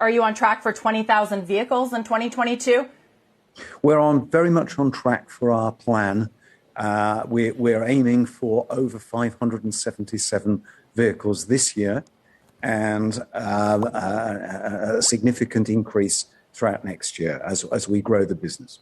are you on track for 20,000 vehicles in 2022? We're very much on track for our plan. We're aiming for over 577 vehicles this year and a significant increase throughout next year as we grow the business.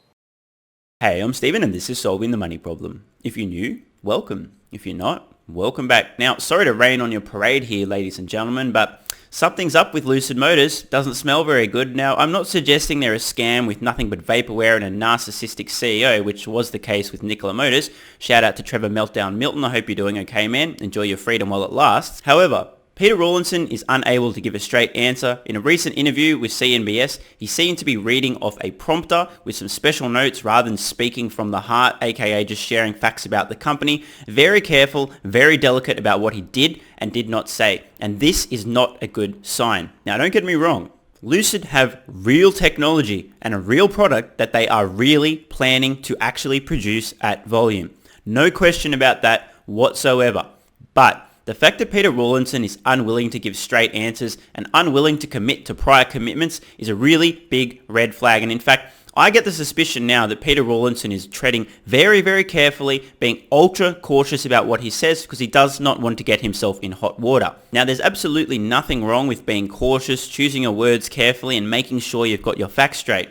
Hey, I'm Stephen and this is Solving the Money Problem. If you're new, welcome. If you're not, welcome back. Now, sorry to rain on your parade here, ladies and gentlemen, but something's up with Lucid Motors. Doesn't smell very good. Now, I'm not suggesting they're a scam with nothing but vaporware and a narcissistic CEO, which was the case with Nikola Motors. Shout out to Trevor Meltdown Milton. I hope you're doing okay, man. Enjoy your freedom while it lasts. However, Peter Rawlinson is unable to give a straight answer. In a recent interview with CNBC, he seemed to be reading off a prompter with some special notes rather than speaking from the heart, aka just sharing facts about the company. Very careful, very delicate about what he did and did not say. And this is not a good sign. Now, don't get me wrong. Lucid have real technology and a real product that they are really planning to actually produce at volume. No question about that whatsoever. But the fact that Peter Rawlinson is unwilling to give straight answers and unwilling to commit to prior commitments is a really big red flag. And in fact, I get the suspicion now that Peter Rawlinson is treading very, very carefully, being ultra cautious about what he says because he does not want to get himself in hot water. Now, there's absolutely nothing wrong with being cautious, choosing your words carefully and making sure you've got your facts straight.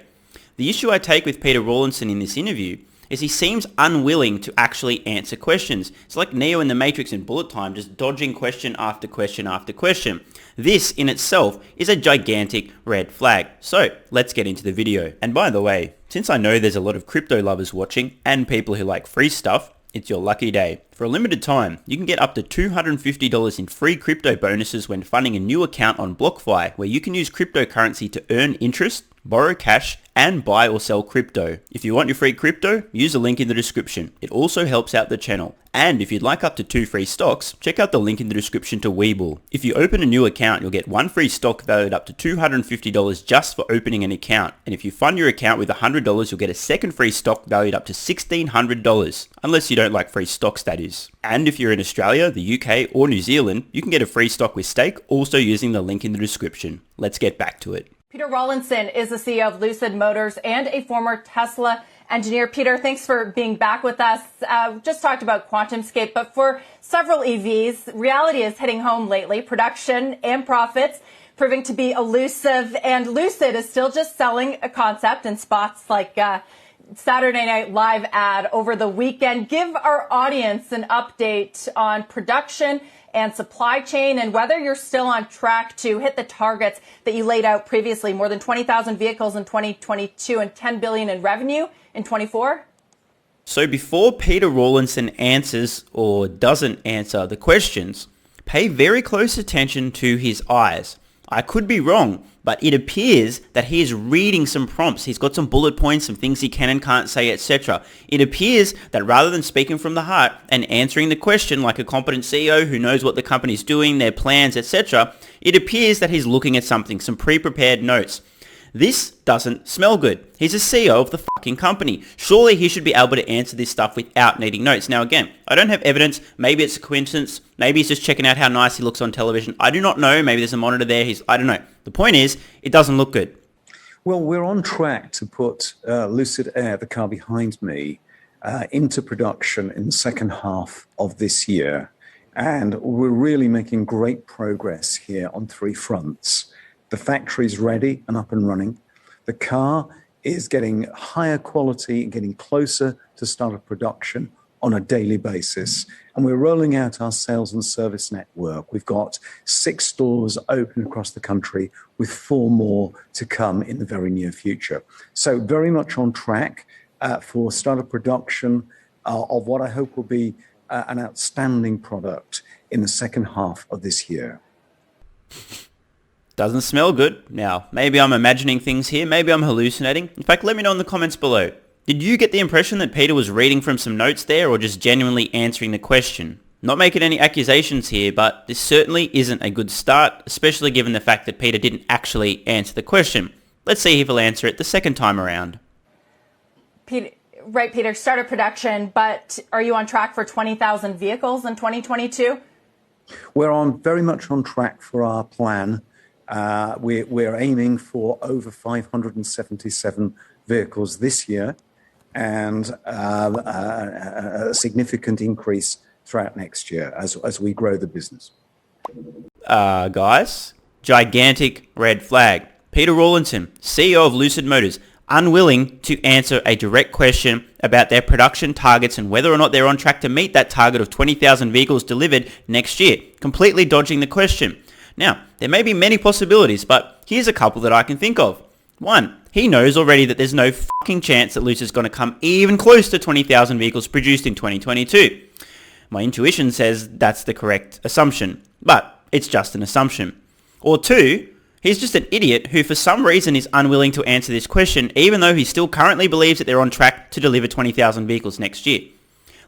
The issue I take with Peter Rawlinson in this interview is he seems unwilling to actually answer questions. It's like Neo in the Matrix in bullet time, just dodging question after question after question. This in itself is a gigantic red flag. So let's get into the video. And by the way, since I know there's a lot of crypto lovers watching and people who like free stuff, it's your lucky day. For a limited time, you can get up to $250 in free crypto bonuses when funding a new account on BlockFi, where you can use cryptocurrency to earn interest, borrow cash, and buy or sell crypto. If you want your free crypto, use the link in the description. It also helps out the channel. And if you'd like up to 2 free stocks, check out the link in the description to WeBull. If you open a new account, you'll get 1 free stock valued up to $250 just for opening an account. And if you fund your account with $100, you'll get a second free stock valued up to $1,600. Unless you don't like free stocks, that is. And if you're in Australia, the UK, or New Zealand, you can get a free stock with stake, also using the link in the description. Let's get back to it. Peter Rawlinson is the CEO of Lucid Motors and a former Tesla engineer. Peter, thanks for being back with us. Just talked about QuantumScape, but for several EVs, reality is hitting home lately. Production and profits proving to be elusive, and Lucid is still just selling a concept in spots like Saturday Night Live ad over the weekend. Give our audience an update on production and supply chain and whether you're still on track to hit the targets that you laid out previously, more than 20,000 vehicles in 2022 and $10 billion in revenue in 24. So before Peter Rawlinson answers or doesn't answer the questions, pay very close attention to his eyes. I could be wrong, but it appears that he is reading some prompts. He's got some bullet points, some things he can and can't say, etc. It appears that rather than speaking from the heart and answering the question like a competent CEO who knows what the company's doing, their plans, etc., it appears that he's looking at something, some pre-prepared notes. This doesn't smell good. He's a CEO of the fucking company. Surely he should be able to answer this stuff without needing notes. Now again, I don't have evidence. Maybe it's a coincidence. Maybe he's just checking out how nice he looks on television. I do not know. Maybe there's a monitor there. I don't know. The point is, it doesn't look good. Well, we're on track to put Lucid Air, the car behind me, into production in the second half of this year. And we're really making great progress here on 3 fronts. The factory's ready and up and running. The car is getting higher quality, getting closer to start of production on a daily basis. And we're rolling out our sales and service network. We've got 6 stores open across the country with 4 more to come in the very near future. So very much on track for start of production of what I hope will be an outstanding product in the second half of this year. Doesn't smell good. Now, maybe I'm imagining things here. Maybe I'm hallucinating. In fact, let me know in the comments below. Did you get the impression that Peter was reading from some notes there or just genuinely answering the question? Not making any accusations here, but this certainly isn't a good start, especially given the fact that Peter didn't actually answer the question. Let's see if he'll answer it the second time around. Peter, started production, but are you on track for 20,000 vehicles in 2022? We're very much on track for our plan. We're aiming for over 577 vehicles this year and a significant increase throughout next year as we grow the business. Guys, gigantic red flag. Peter Rawlinson, CEO of Lucid Motors, unwilling to answer a direct question about their production targets and whether or not they're on track to meet that target of 20,000 vehicles delivered next year, completely dodging the question. Now, there may be many possibilities, but here's a couple that I can think of. One, he knows already that there's no fucking chance that Lucid's going to come even close to 20,000 vehicles produced in 2022. My intuition says that's the correct assumption, but it's just an assumption. Or two, he's just an idiot who for some reason is unwilling to answer this question even though he still currently believes that they're on track to deliver 20,000 vehicles next year.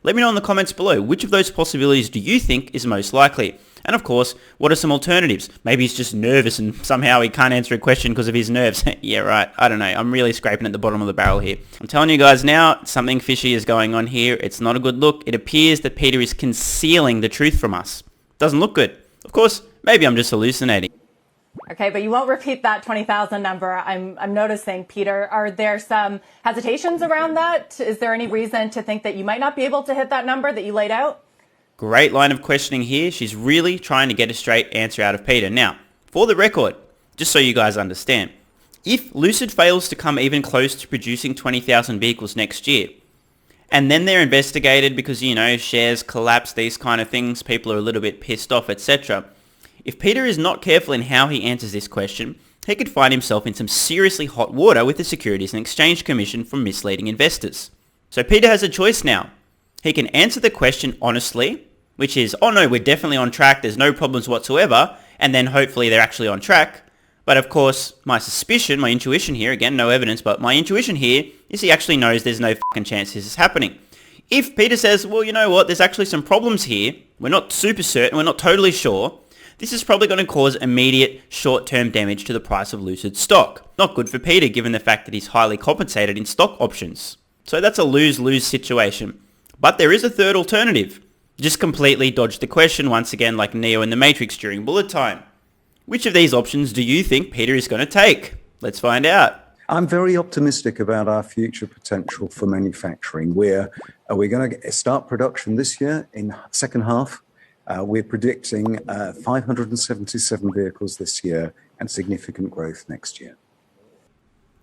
Let me know in the comments below, which of those possibilities do you think is most likely? And of course, what are some alternatives? Maybe he's just nervous and somehow he can't answer a question because of his nerves. Yeah, right. I don't know. I'm really scraping at the bottom of the barrel here. I'm telling you guys now, something fishy is going on here. It's not a good look. It appears that Peter is concealing the truth from us. Doesn't look good. Of course, maybe I'm just hallucinating. Okay, but you won't repeat that 20,000 number. I'm noticing, Peter. Are there some hesitations around that? Is there any reason to think that you might not be able to hit that number that you laid out? Great line of questioning here. She's really trying to get a straight answer out of Peter. Now, for the record, just so you guys understand, if Lucid fails to come even close to producing 20,000 vehicles next year, and then they're investigated because, shares collapse, these kind of things, people are a little bit pissed off, etc. If Peter is not careful in how he answers this question, he could find himself in some seriously hot water with the Securities and Exchange Commission for misleading investors. So Peter has a choice now. He can answer the question honestly, which is, oh no, we're definitely on track, there's no problems whatsoever, and then hopefully they're actually on track. But of course, my suspicion, my intuition here, again, no evidence, but my intuition here is he actually knows there's no fucking chance this is happening. If Peter says, well, you know what, there's actually some problems here, we're not super certain, we're not totally sure, this is probably going to cause immediate short-term damage to the price of Lucid stock. Not good for Peter given the fact that he's highly compensated in stock options. So that's a lose-lose situation. But there is a third alternative. Just completely dodge the question once again like Neo in the Matrix during bullet time. Which of these options do you think Peter is going to take? Let's find out. I'm very optimistic about our future potential for manufacturing. We're going to start production this year in the second half. We're predicting 577 vehicles this year and significant growth next year.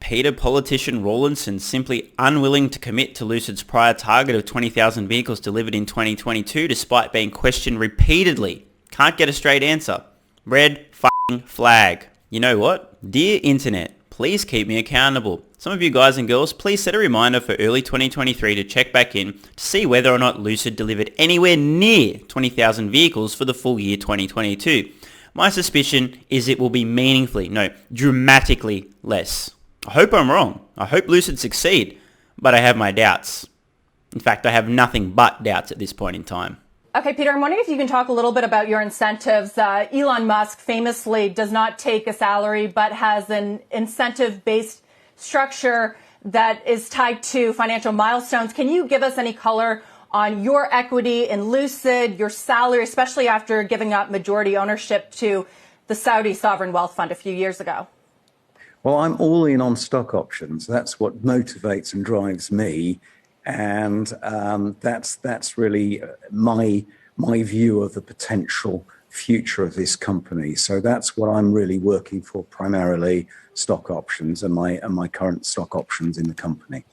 Peter politician Rawlinson simply unwilling to commit to Lucid's prior target of 20,000 vehicles delivered in 2022 despite being questioned repeatedly. Can't get a straight answer. Red f***ing flag. You know what? Dear Internet, please keep me accountable. Some of you guys and girls, please set a reminder for early 2023 to check back in to see whether or not Lucid delivered anywhere near 20,000 vehicles for the full year 2022. My suspicion is it will be dramatically less. I hope I'm wrong. I hope Lucid succeed, but I have my doubts. In fact, I have nothing but doubts at this point in time. Okay, Peter, I'm wondering if you can talk a little bit about your incentives. Elon Musk famously does not take a salary, but has an incentive-based structure that is tied to financial milestones. Can you give us any color on your equity in Lucid, your salary, especially after giving up majority ownership to the Saudi sovereign wealth fund a few years ago? Well, I'm all in on stock options. That's what motivates and drives me. And that's really my view of the potential future of this company. So that's what I'm really working for, primarily stock options and my current stock options in the company.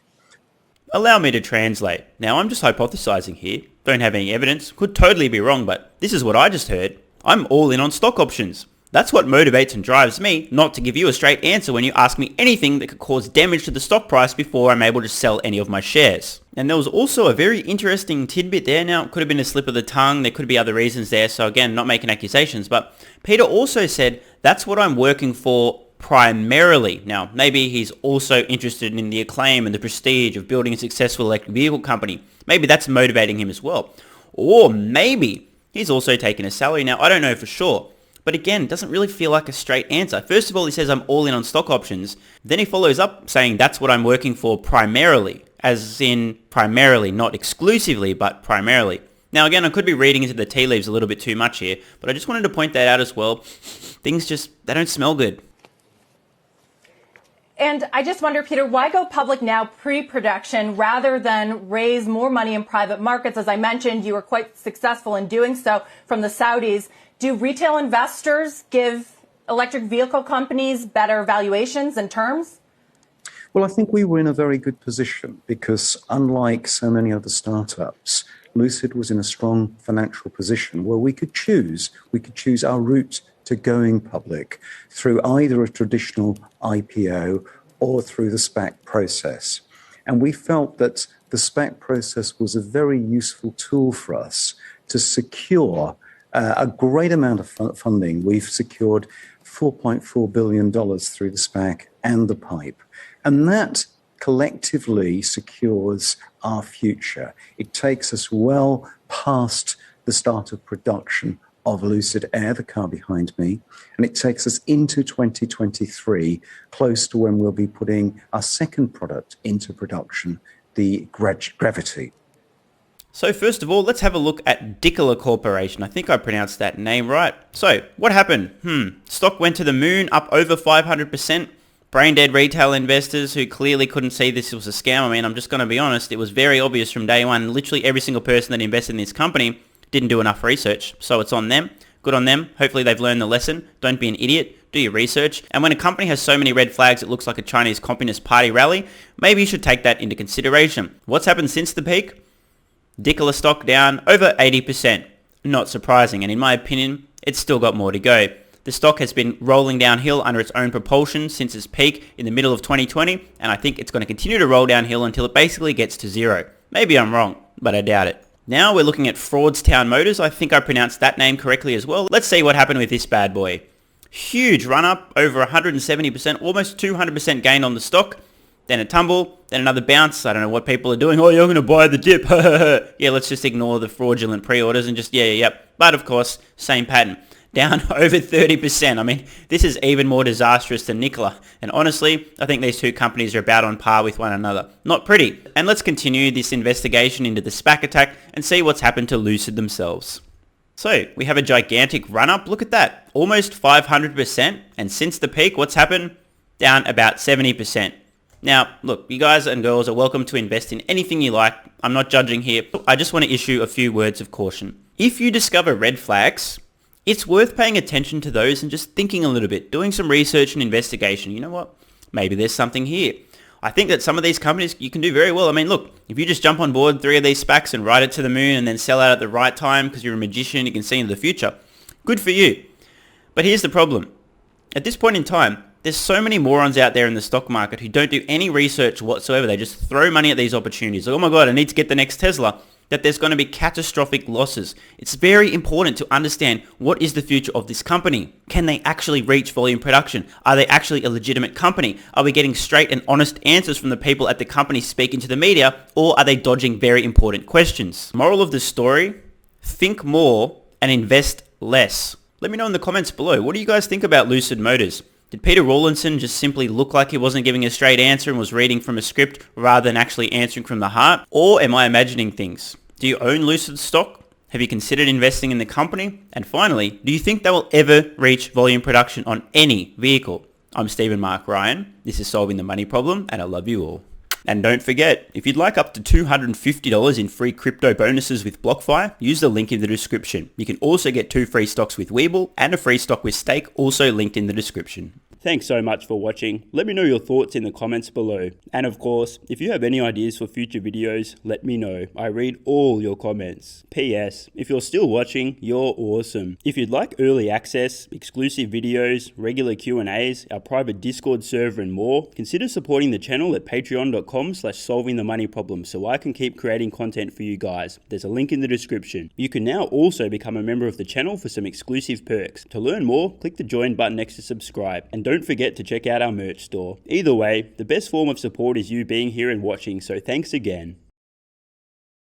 Allow me to translate. Now, I'm just hypothesizing here. Don't have any evidence. Could totally be wrong, but this is what I just heard. I'm all in on stock options. That's what motivates and drives me not to give you a straight answer when you ask me anything that could cause damage to the stock price before I'm able to sell any of my shares. And there was also a very interesting tidbit there. Now, it could have been a slip of the tongue. There could be other reasons there. So again, not making accusations. But Peter also said, that's what I'm working for primarily. Now, maybe he's also interested in the acclaim and the prestige of building a successful electric vehicle company. Maybe that's motivating him as well. Or maybe he's also taken a salary. Now, I don't know for sure. But again, it doesn't really feel like a straight answer. First of all, he says I'm all in on stock options. Then he follows up saying that's what I'm working for primarily, as in primarily, not exclusively, but primarily. Now again, I could be reading into the tea leaves a little bit too much here, but I just wanted to point that out as well. Things just, they don't smell good. And I just wonder, Peter, why go public now pre-production rather than raise more money in private markets? As I mentioned, you were quite successful in doing so from the Saudis. Do retail investors give electric vehicle companies better valuations and terms? Well, I think we were in a very good position because unlike so many other startups, Lucid was in a strong financial position where we could choose our route to going public through either a traditional IPO or through the SPAC process. And we felt that the SPAC process was a very useful tool for us to secure a great amount of funding. We've secured $4.4 billion through the SPAC and the PIPE. And that collectively secures our future. It takes us well past the start of production of Lucid Air, the car behind me, and it takes us into 2023, close to when we'll be putting our second product into production, the Gravity. So first of all, let's have a look at Nikola Corporation. I think I pronounced that name right. So what happened? Stock went to the moon, up over 500%. Brain dead retail investors who clearly couldn't see this was a scam. I mean, I'm just going to be honest. It was very obvious from day one. Literally every single person that invested in this company didn't do enough research. So it's on them. Good on them. Hopefully they've learned the lesson. Don't be an idiot. Do your research. And when a company has so many red flags, it looks like a Chinese Communist Party rally, maybe you should take that into consideration. What's happened since the peak? Nikola stock down over 80%. Not surprising. And in my opinion, it's still got more to go. The stock has been rolling downhill under its own propulsion since its peak in the middle of 2020. And I think it's going to continue to roll downhill until it basically gets to zero. Maybe I'm wrong, but I doubt it. Now we're looking at Fraudstown Motors. I think I pronounced that name correctly as well. Let's see what happened with this bad boy. Huge run up, over 170%, almost 200% gain on the stock. Then a tumble, then another bounce. I don't know what people are doing. Oh, you're going to buy the dip. Yeah, let's just ignore the fraudulent pre-orders and just, yep. But of course, same pattern. Down over 30%. I mean, this is even more disastrous than Nikola. And honestly, I think these two companies are about on par with one another. Not pretty. And let's continue this investigation into the SPAC attack and see what's happened to Lucid themselves. So, we have a gigantic run-up. Look at that. Almost 500%. And since the peak, what's happened? Down about 70%. Now, look, you guys and girls are welcome to invest in anything you like. I'm not judging here. I just want to issue a few words of caution. If you discover red flags, it's worth paying attention to those and just thinking a little bit, doing some research and investigation. You know what? Maybe there's something here. I think that some of these companies, you can do very well. I mean, look, if you just jump on board 3 of these SPACs and ride it to the moon and then sell out at the right time because you're a magician, you can see into the future, good for you. But here's the problem. At this point in time, there's so many morons out there in the stock market who don't do any research whatsoever. They just throw money at these opportunities. Like, oh my God, I need to get the next Tesla. That there's going to be catastrophic losses. It's very important to understand what is the future of this company. Can they actually reach volume production? Are they actually a legitimate company? Are we getting straight and honest answers from the people at the company speaking to the media? Or are they dodging very important questions? Moral of the story, think more and invest less. Let me know in the comments below. What do you guys think about Lucid Motors? Did Peter Rawlinson just simply look like he wasn't giving a straight answer and was reading from a script rather than actually answering from the heart? Or am I imagining things? Do you own Lucid stock? Have you considered investing in the company? And finally, do you think they will ever reach volume production on any vehicle? I'm Stephen Mark Ryan. This is Solving the Money Problem, and I love you all. And don't forget, if you'd like up to $250 in free crypto bonuses with BlockFi, use the link in the description. You can also get 2 free stocks with WeBull and a free stock with Stake, also linked in the description. Thanks so much for watching. Let me know your thoughts in the comments below. And of course, if you have any ideas for future videos, let me know. I read all your comments. P.S. If you're still watching, you're awesome. If you'd like early access, exclusive videos, regular Q&As, our private Discord server and more, consider supporting the channel at patreon.com/solvingthemoneyproblem so I can keep creating content for you guys. There's a link in the description. You can now also become a member of the channel for some exclusive perks. To learn more, click the join button next to subscribe. And don't forget to check out our merch store. Either way, the best form of support is you being here and watching, so thanks again.